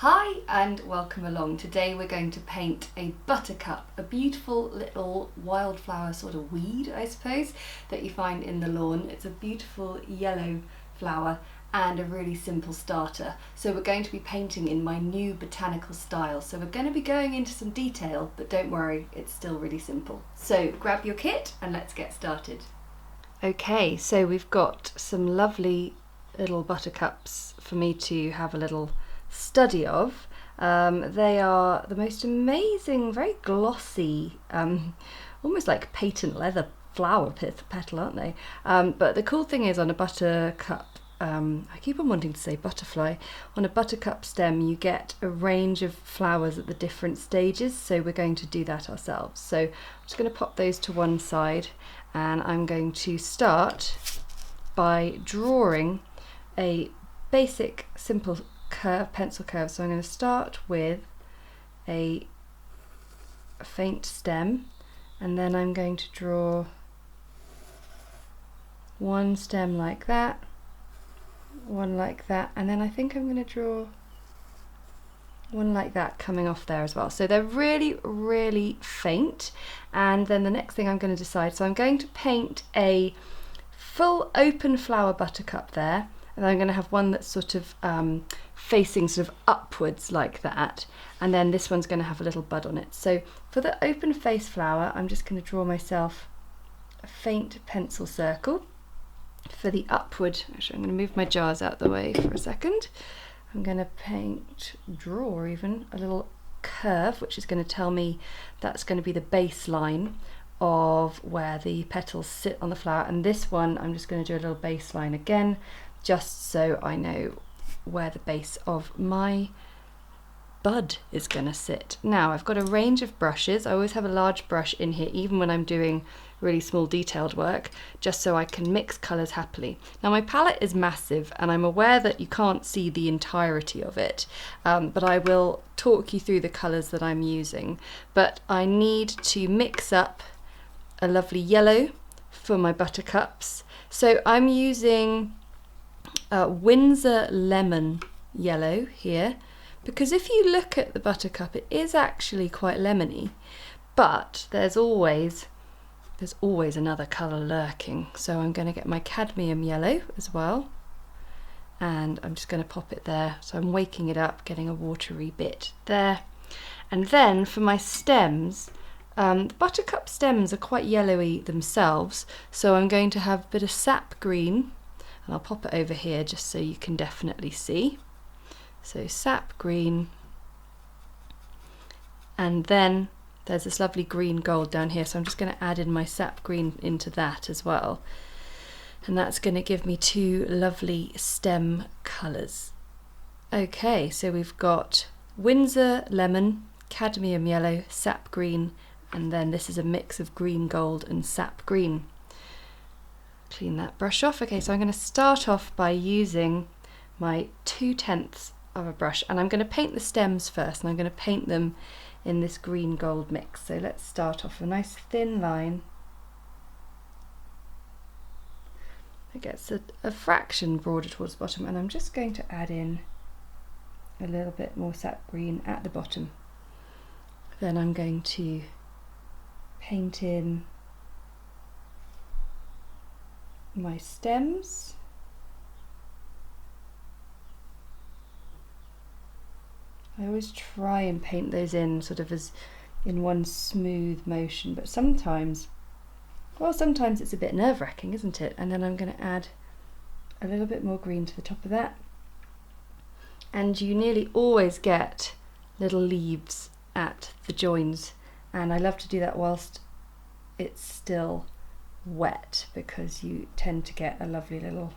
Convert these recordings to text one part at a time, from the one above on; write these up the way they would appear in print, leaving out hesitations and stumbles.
Hi and welcome along. Today we're going to paint a buttercup, a beautiful little wildflower sort of weed, I suppose, that you find in the lawn. It's a beautiful yellow flower and a really simple starter. So we're going to be painting in my new botanical style. So we're going to be going into some detail, but don't worry, it's still really simple. So grab your kit and let's get started. Okay, so we've got some lovely little buttercups for me to have a little study of. They are the most amazing, very glossy, almost like patent leather flower petal, aren't they? But the cool thing is on a buttercup, I keep on wanting to say butterfly, on a buttercup stem you get a range of flowers at the different stages, so we're going to do that ourselves. So I'm just going to pop those to one side and I'm going to start by drawing a basic simple pencil curve. So I'm going to start with a faint stem and then I'm going to draw one stem like that, one like that, and then I think I'm going to draw one like that coming off there as well. So they're really faint, and then the next thing I'm going to decide, so I'm going to paint a full open flower buttercup there, and I'm going to have one that's sort of facing sort of upwards like that, and then this one's going to have a little bud on it. So for the open face flower I'm just going to draw myself a faint pencil circle. For the upward, actually I'm going to move my jars out the way for a second. I'm going to draw even a little curve, which is going to tell me that's going to be the baseline of where the petals sit on the flower, and this one I'm just going to do a little baseline again, just so I know where the base of my bud is going to sit. Now I've got a range of brushes. I always have a large brush in here even when I'm doing really small detailed work, just so I can mix colours happily. Now my palette is massive and I'm aware that you can't see the entirety of it, but I will talk you through the colours that I'm using. But I need to mix up a lovely yellow for my buttercups. So I'm using Windsor Lemon Yellow here, because if you look at the buttercup it is actually quite lemony, but there's always another colour lurking. So I'm going to get my Cadmium Yellow as well, and I'm just going to pop it there. So I'm waking it up, getting a watery bit there. And then for my stems, the buttercup stems are quite yellowy themselves, so I'm going to have a bit of Sap Green, and I'll pop it over here just so you can definitely see. So Sap Green, and then there's this lovely green gold down here, so I'm just going to add in my Sap Green into that as well, and that's going to give me two lovely stem colours. Okay, so we've got Windsor Lemon, Cadmium Yellow, Sap Green, and then this is a mix of green gold and Sap Green. Clean that brush off. Okay, so I'm going to start off by using my 2/10 of a brush, and I'm going to paint the stems first, and I'm going to paint them in this green gold mix. So let's start off with a nice thin line. It gets a fraction broader towards the bottom, and I'm just going to add in a little bit more Sap Green at the bottom. Then I'm going to paint in my stems. I always try and paint those in sort of as in one smooth motion, but sometimes it's a bit nerve-wracking, isn't it? And then I'm going to add a little bit more green to the top of that, and you nearly always get little leaves at the joins, and I love to do that whilst it's still wet, because you tend to get a lovely little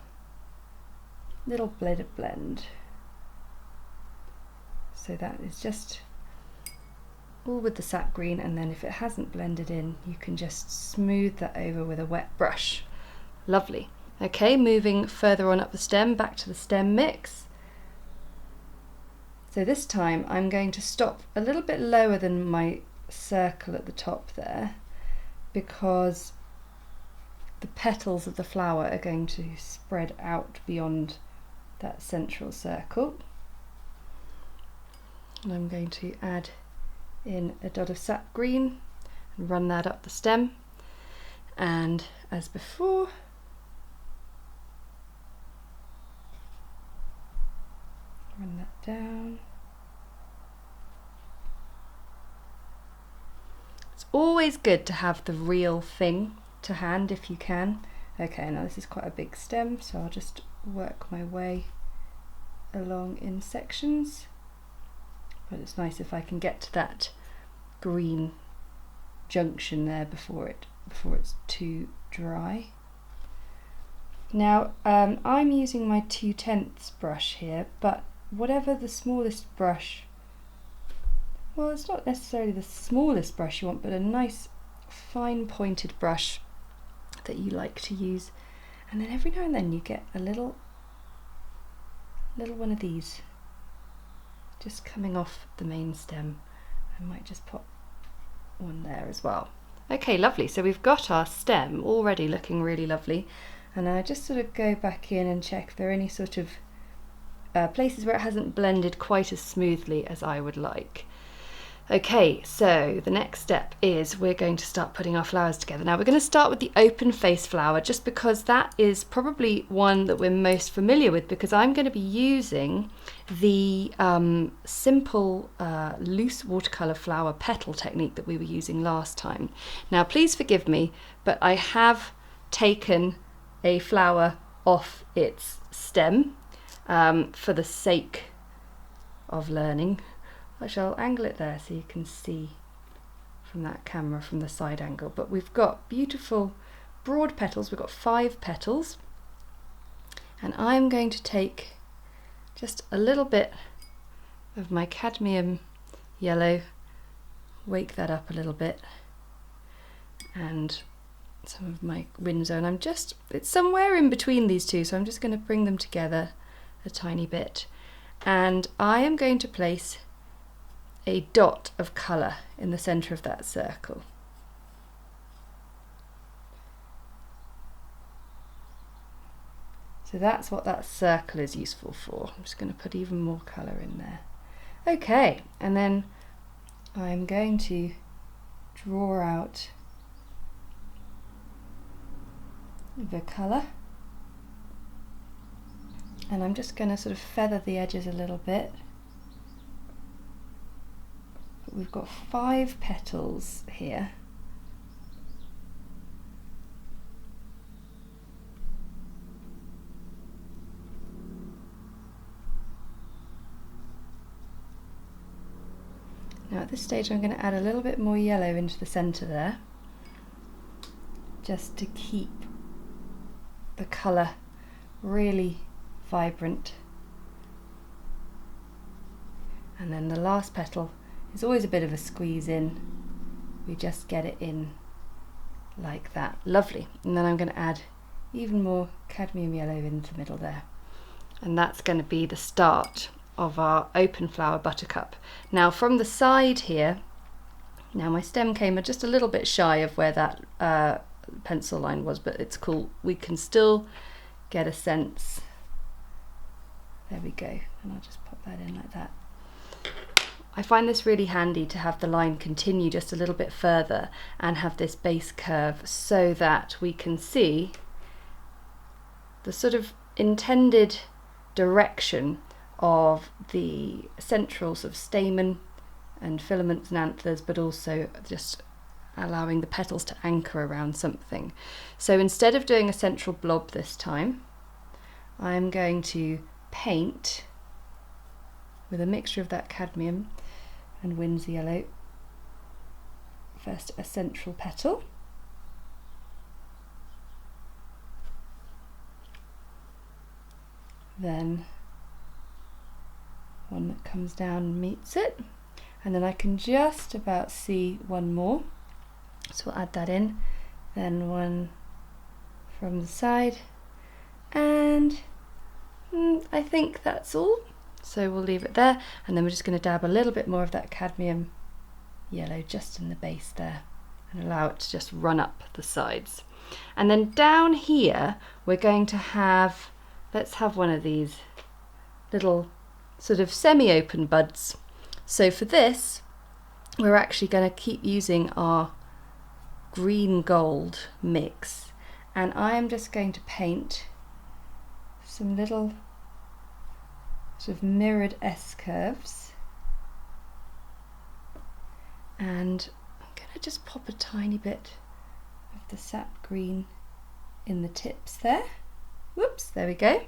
blend. So that is just all with the Sap Green, and then if it hasn't blended in you can just smooth that over with a wet brush. Lovely. Okay, moving further on up the stem, back to the stem mix. So this time I'm going to stop a little bit lower than my circle at the top there, because the petals of the flower are going to spread out beyond that central circle. And I'm going to add in a dot of Sap Green and run that up the stem. And as before, run that down. It's always good to have the real thing to hand if you can. Okay, now this is quite a big stem, so I'll just work my way along in sections. But it's nice if I can get to that green junction there before it's too dry. Now I'm using my 2/10 brush here, but whatever the smallest brush, well, it's not necessarily the smallest brush you want, but a nice fine pointed brush that you like to use. And then every now and then you get a little one of these just coming off the main stem. I might just pop one there as well. Okay, lovely. So we've got our stem already looking really lovely. And I just sort of go back in and check if there are any sort of places where it hasn't blended quite as smoothly as I would like. Okay, so the next step is we're going to start putting our flowers together. Now we're going to start with the open face flower, just because that is probably one that we're most familiar with, because I'm going to be using the simple loose watercolour flower petal technique that we were using last time. Now please forgive me, but I have taken a flower off its stem for the sake of learning. I shall angle it there so you can see from that camera from the side angle. But we've got beautiful broad petals. We've got 5 petals, and I'm going to take just a little bit of my cadmium yellow, wake that up a little bit, and some of my Windsor, and it's somewhere in between these two, so I'm just going to bring them together a tiny bit, and I am going to place a dot of colour in the centre of that circle. So that's what that circle is useful for. I'm just going to put even more colour in there. Okay, and then I'm going to draw out the colour, and I'm just going to sort of feather the edges a little bit. We've got 5 petals here. Now at this stage I'm going to add a little bit more yellow into the centre there, just to keep the colour really vibrant. And then the last petal is always a bit of a squeeze in. We just get it in like that. Lovely. And then I'm going to add even more cadmium yellow into the middle there. And that's going to be the start of our open flower buttercup. Now from the side here, now my stem came just a little bit shy of where that pencil line was, but it's cool. We can still get a sense. There we go. And I'll just pop that in like that. I find this really handy to have the line continue just a little bit further and have this base curve so that we can see the sort of intended direction of the central sort of stamen and filaments and anthers, but also just allowing the petals to anchor around something. So instead of doing a central blob this time, I'm going to paint with a mixture of that cadmium and Windsor yellow. First a central petal, then one that comes down and meets it, and then I can just about see one more, so I'll add that in, then one from the side, and I think that's all. So we'll leave it there, and then we're just going to dab a little bit more of that cadmium yellow just in the base there and allow it to just run up the sides. And then down here we're going to have, let's have one of these little sort of semi-open buds So for this, we're actually going to keep using our green gold mix, and I am just going to paint some little sort of mirrored S-curves, and I'm going to just pop a tiny bit of the sap green in the tips there. Whoops, there we go.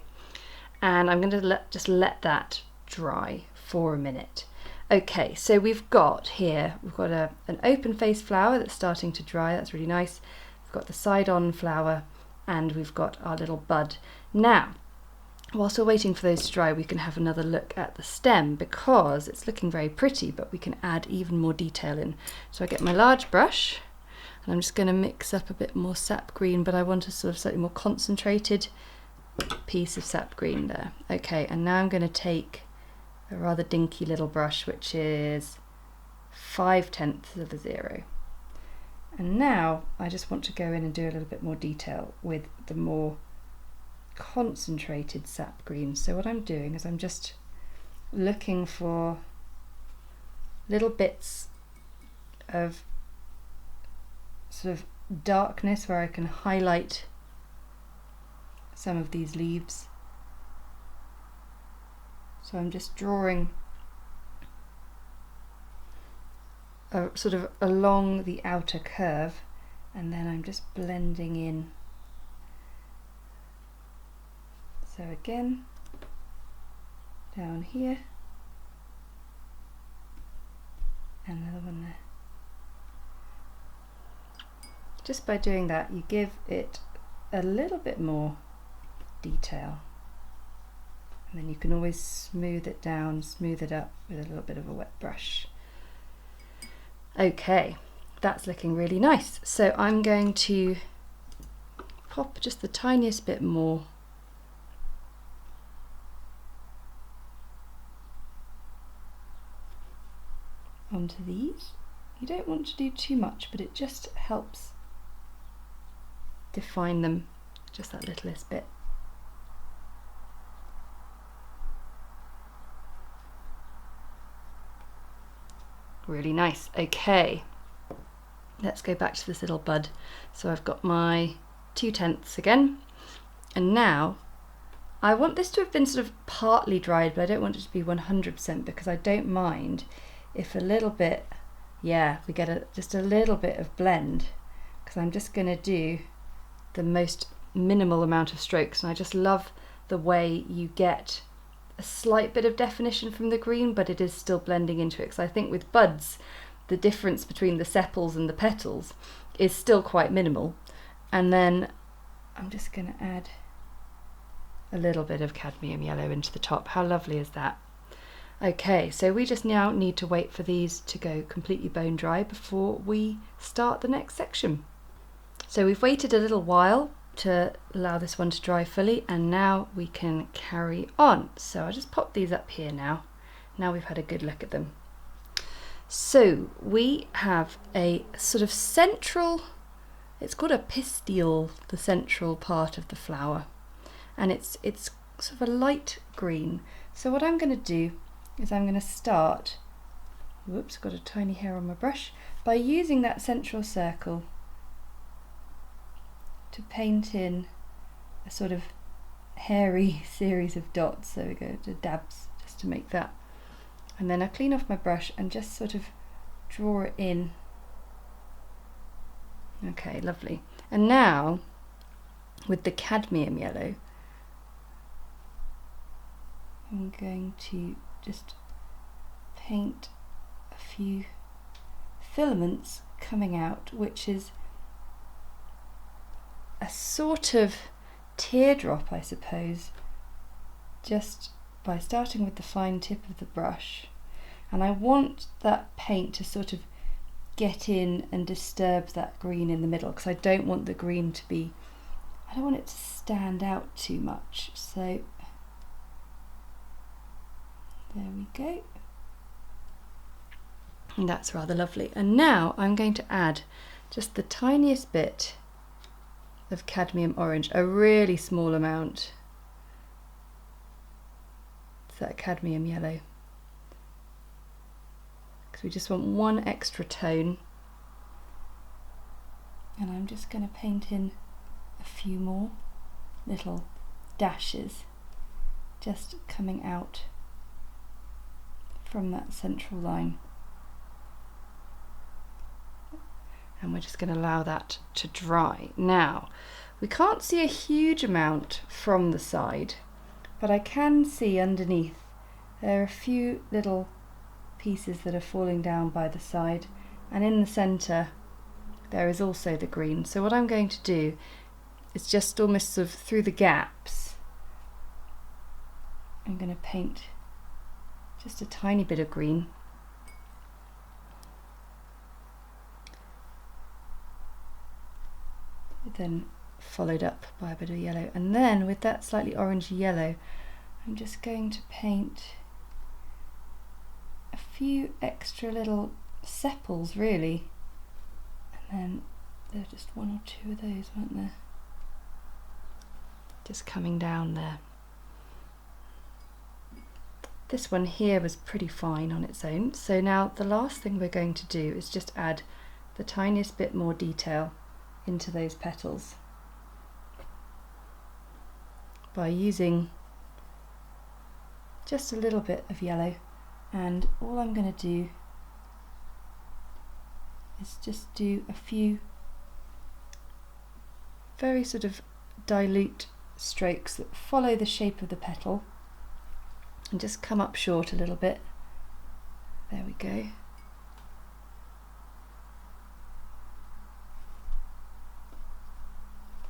And I'm going to just let that dry for a minute. Okay, so we've got here, we've got an open face flower that's starting to dry. That's really nice. We've got the side-on flower, and we've got our little bud. Now, whilst we're waiting for those to dry, we can have another look at the stem, because it's looking very pretty, but we can add even more detail in. So I get my large brush, and I'm just going to mix up a bit more sap green, but I want a sort of slightly more concentrated piece of sap green there. Okay, and now I'm going to take a rather dinky little brush, which is 5/10 of a 0. And now I just want to go in and do a little bit more detail with the more concentrated sap green. So what I'm doing is I'm just looking for little bits of sort of darkness where I can highlight some of these leaves. So I'm just drawing sort of along the outer curve, and then I'm just blending in. So again, down here, and another one there. Just by doing that, you give it a little bit more detail. And then you can always smooth it down, smooth it up with a little bit of a wet brush. Okay, that's looking really nice. So I'm going to pop just the tiniest bit more onto these. You don't want to do too much, but it just helps define them just that littlest bit. Really nice. Okay, let's go back to this little bud. So I've got my 2/10 again, and now I want this to have been sort of partly dried, but I don't want it to be 100%, because I don't mind if a little bit, yeah, we get just a little bit of blend, because I'm just going to do the most minimal amount of strokes, and I just love the way you get a slight bit of definition from the green, but it is still blending into it, because I think with buds the difference between the sepals and the petals is still quite minimal. And then I'm just going to add a little bit of cadmium yellow into the top. How lovely is that? Okay, so we just now need to wait for these to go completely bone dry before we start the next section. So we've waited a little while to allow this one to dry fully, and now we can carry on. So I'll just pop these up here now. Now we've had a good look at them. So we have a sort of central, it's called a pistil, the central part of the flower, and it's sort of a light green. So what I'm going to do is I'm going to start, whoops, got a tiny hair on my brush, by using that central circle to paint in a sort of hairy series of dots. So we go to dabs just to make that, and then I clean off my brush and just sort of draw it in. Okay, lovely. And now with the cadmium yellow, I'm going to just paint a few filaments coming out, which is a sort of teardrop, I suppose, just by starting with the fine tip of the brush. And I want that paint to sort of get in and disturb that green in the middle, because I don't want the green to be, I don't want it to stand out too much. So there we go. And that's rather lovely. And now I'm going to add just the tiniest bit of cadmium orange, a really small amount. It's that cadmium yellow. because we just want one extra tone. And I'm just going to paint in a few more little dashes just coming out from that central line. And we're just going to allow that to dry. Now, we can't see a huge amount from the side, but I can see underneath there are a few little pieces that are falling down by the side, and in the centre there is also the green. So what I'm going to do is just almost sort of through the gaps, I'm going to paint just a tiny bit of green. Then followed up by a bit of yellow, and then with that slightly orangey yellow I'm just going to paint a few extra little sepals really, and then there are just one or two of those, weren't there? Just coming down there. This one here was pretty fine on its own, so now the last thing we're going to do is just add the tiniest bit more detail into those petals by using just a little bit of yellow, and all I'm going to do is just do a few very sort of dilute strokes that follow the shape of the petal and just come up short a little bit. There we go.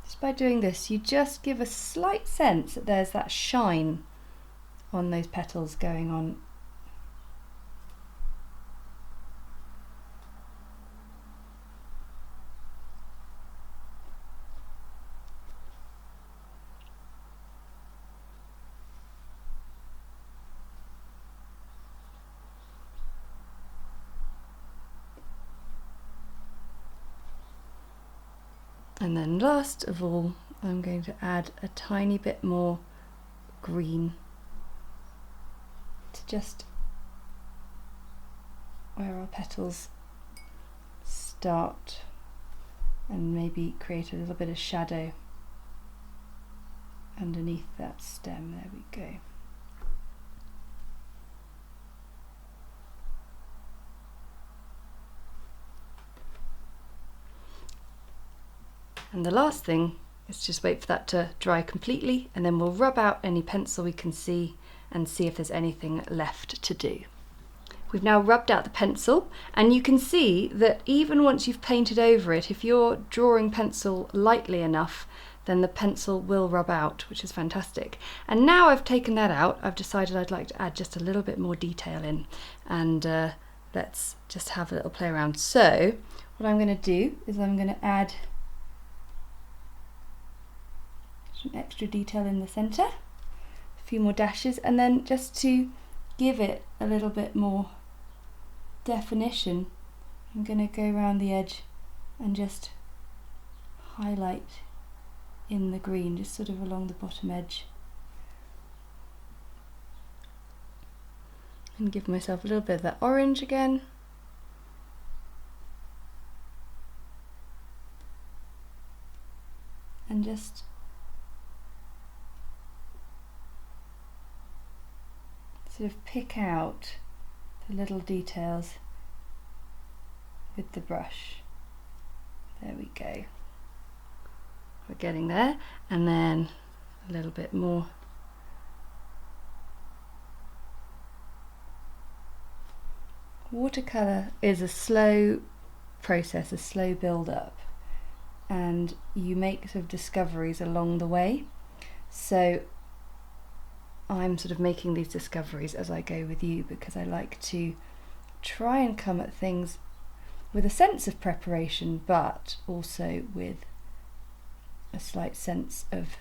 Just by doing this, you just give a slight sense that there's that shine on those petals going on. And then last of all, I'm going to add a tiny bit more green to just where our petals start, and maybe create a little bit of shadow underneath that stem. There we go. And the last thing is just wait for that to dry completely, and then we'll rub out any pencil we can see and see if there's anything left to do. We've now rubbed out the pencil, and you can see that even once you've painted over it, if you're drawing pencil lightly enough, then the pencil will rub out, which is fantastic. And now I've taken that out, I've decided I'd like to add just a little bit more detail in, and let's just have a little play around. So what I'm going to do is I'm going to add some extra detail in the centre, a few more dashes, and then just to give it a little bit more definition, I'm going to go around the edge and just highlight in the green, just sort of along the bottom edge, and give myself a little bit of that orange again. And just sort of pick out the little details with the brush. There we go. We're getting there, and then a little bit more. Watercolour is a slow process, a slow build up, and you make sort of discoveries along the way. So I'm sort of making these discoveries as I go with you, because I like to try and come at things with a sense of preparation, but also with a slight sense of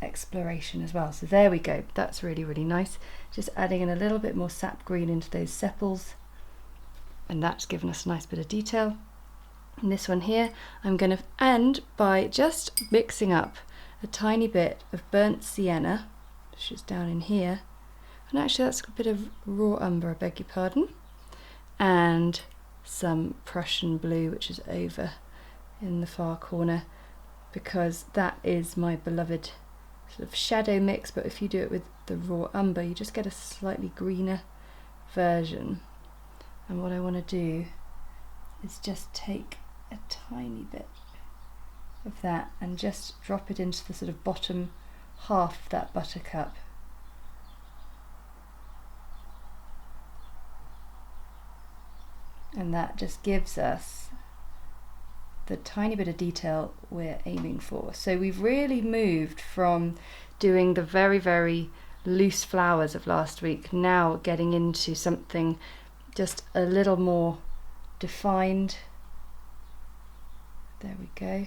exploration as well. So there we go, that's really, really nice. Just adding in a little bit more sap green into those sepals, and that's given us a nice bit of detail. And this one here, I'm going to end by just mixing up a tiny bit of burnt sienna, which is down in here, and actually that's a bit of raw umber, I beg your pardon, and some Prussian Blue, which is over in the far corner, because that is my beloved sort of shadow mix, but if you do it with the raw umber you just get a slightly greener version. And what I want to do is just take a tiny bit of that and just drop it into the sort of bottom half of that buttercup. And that just gives us the tiny bit of detail we're aiming for. So we've really moved from doing the very, very loose flowers of last week, now getting into something just a little more defined. There we go.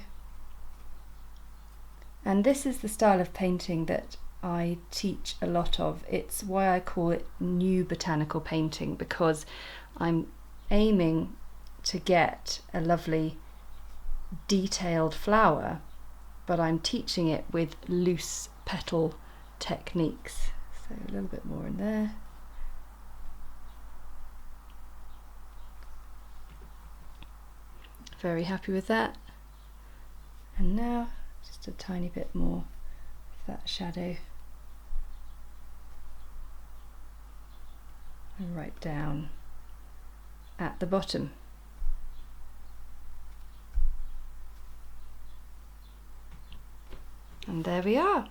And this is the style of painting that I teach a lot of. It's why I call it new botanical painting, because I'm aiming to get a lovely detailed flower, but I'm teaching it with loose petal techniques. So a little bit more in there. Very happy with that. And now just a tiny bit more of that shadow. And right down at the bottom. And there we are,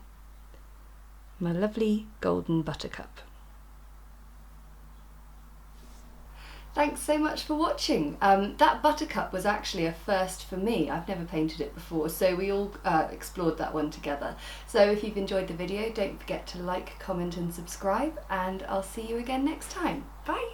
my lovely golden buttercup. Thanks so much for watching. That buttercup was actually a first for me. I've never painted it before, so we all explored that one together. So if you've enjoyed the video, don't forget to like, comment and subscribe, and I'll see you again next time. Bye!